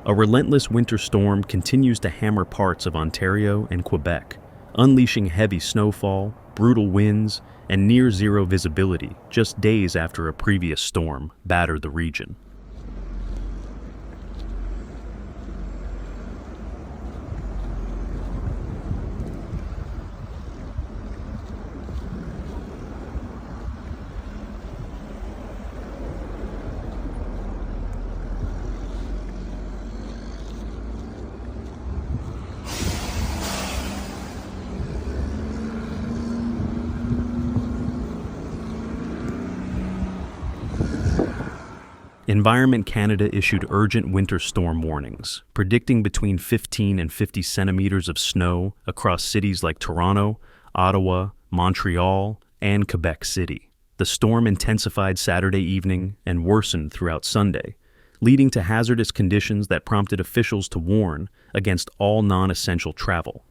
A relentless winter storm continues to hammer parts of Ontario and Quebec, unleashing heavy snowfall, brutal winds, and near-zero visibility just days after a previous storm battered the region. Environment Canada issued urgent winter storm warnings, predicting between 15 and 50 centimeters of snow across cities like Toronto, Ottawa, Montreal, and Quebec City. The storm intensified Saturday evening and worsened throughout Sunday, leading to hazardous conditions that prompted officials to warn against all non-essential travel.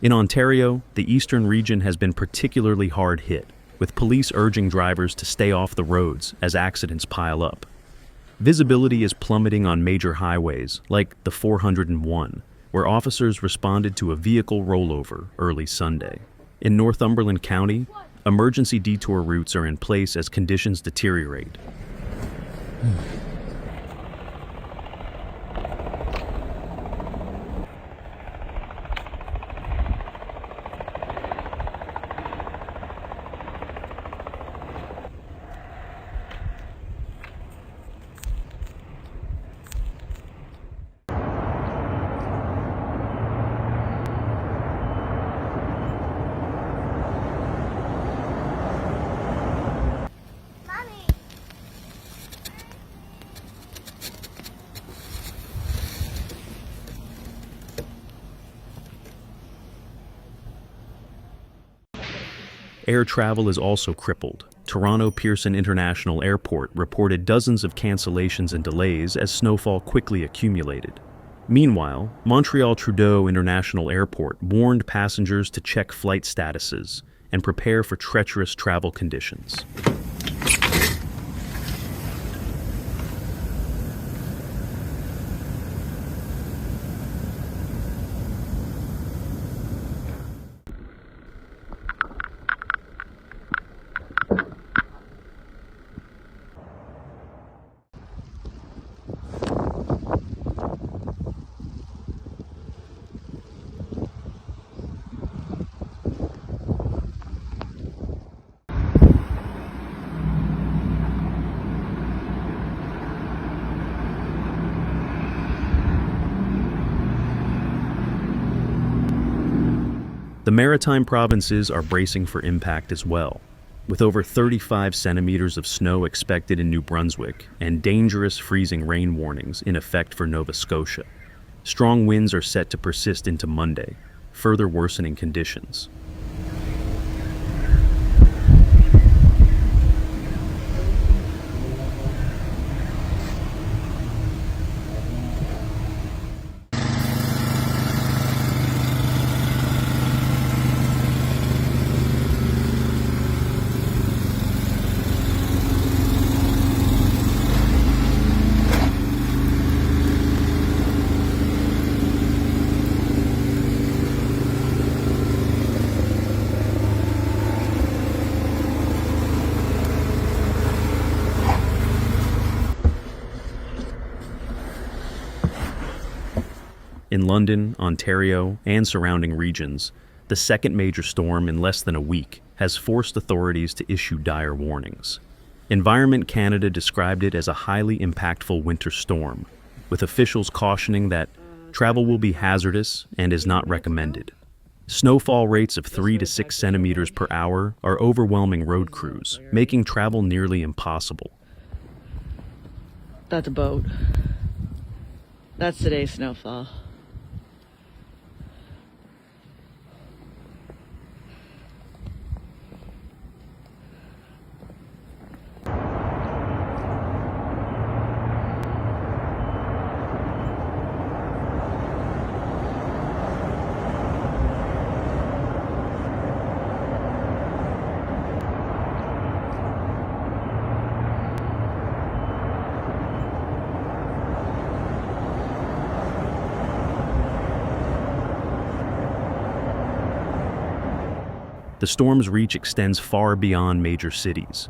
In Ontario, the eastern region has been particularly hard hit, with police urging drivers to stay off the roads as accidents pile up. Visibility is plummeting on major highways, like the 401, where officers responded to a vehicle rollover early Sunday. In Northumberland County, emergency detour routes are in place as conditions deteriorate. Air travel is also crippled. Toronto Pearson International Airport reported dozens of cancellations and delays as snowfall quickly accumulated. Meanwhile, Montreal Trudeau International Airport warned passengers to check flight statuses and prepare for treacherous travel conditions. The Maritime provinces are bracing for impact as well, with over 35 centimeters of snow expected in New Brunswick and dangerous freezing rain warnings in effect for Nova Scotia. Strong winds are set to persist into Monday, further worsening conditions. In London, Ontario, and surrounding regions, the second major storm in less than a week has forced authorities to issue dire warnings. Environment Canada described it as a highly impactful winter storm, with officials cautioning that travel will be hazardous and is not recommended. Snowfall rates of 3 to 6 centimeters per hour are overwhelming road crews, making travel nearly impossible. That's a boat. That's today's snowfall. The storm's reach extends far beyond major cities.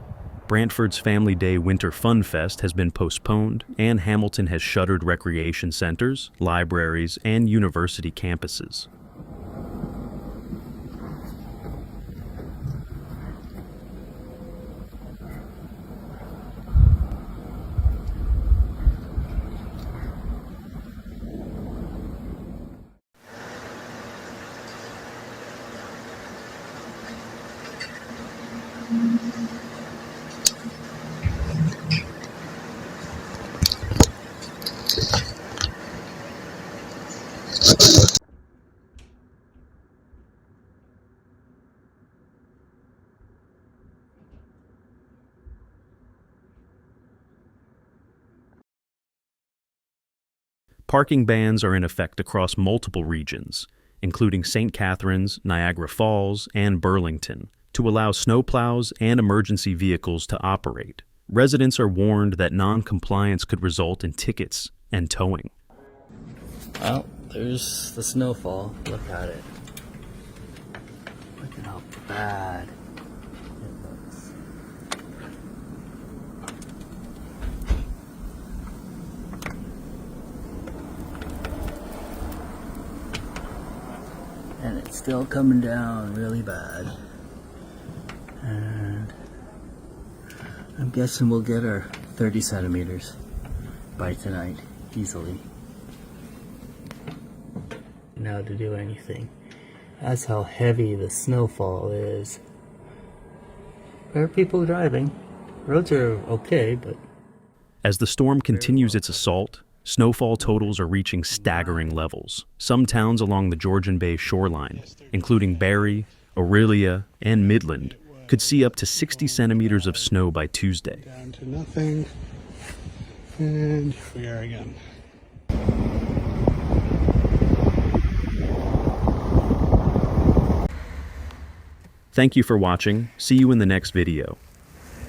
Brantford's Family Day Winter Fun Fest has been postponed, and Hamilton has shuttered recreation centers, libraries, and university campuses. Parking bans are in effect across multiple regions, including St. Catharines, Niagara Falls, and Burlington, to allow snowplows and emergency vehicles to operate. Residents are warned that non-compliance could result in tickets and towing. Well, there's the snowfall. Look at it. Look at how bad it looks. And it's still coming down really bad. And I'm guessing we'll get our 30 centimeters by tonight, easily. Now to do anything. That's how heavy the snowfall is. There are people driving. Roads are okay, but... As the storm continues its assault, snowfall totals are reaching staggering levels. Some towns along the Georgian Bay shoreline, including Barrie, Orillia, and Midland, could see up to 60 centimeters of snow by Tuesday. Down to nothing, and here we are again. Thank you for watching. See you in the next video.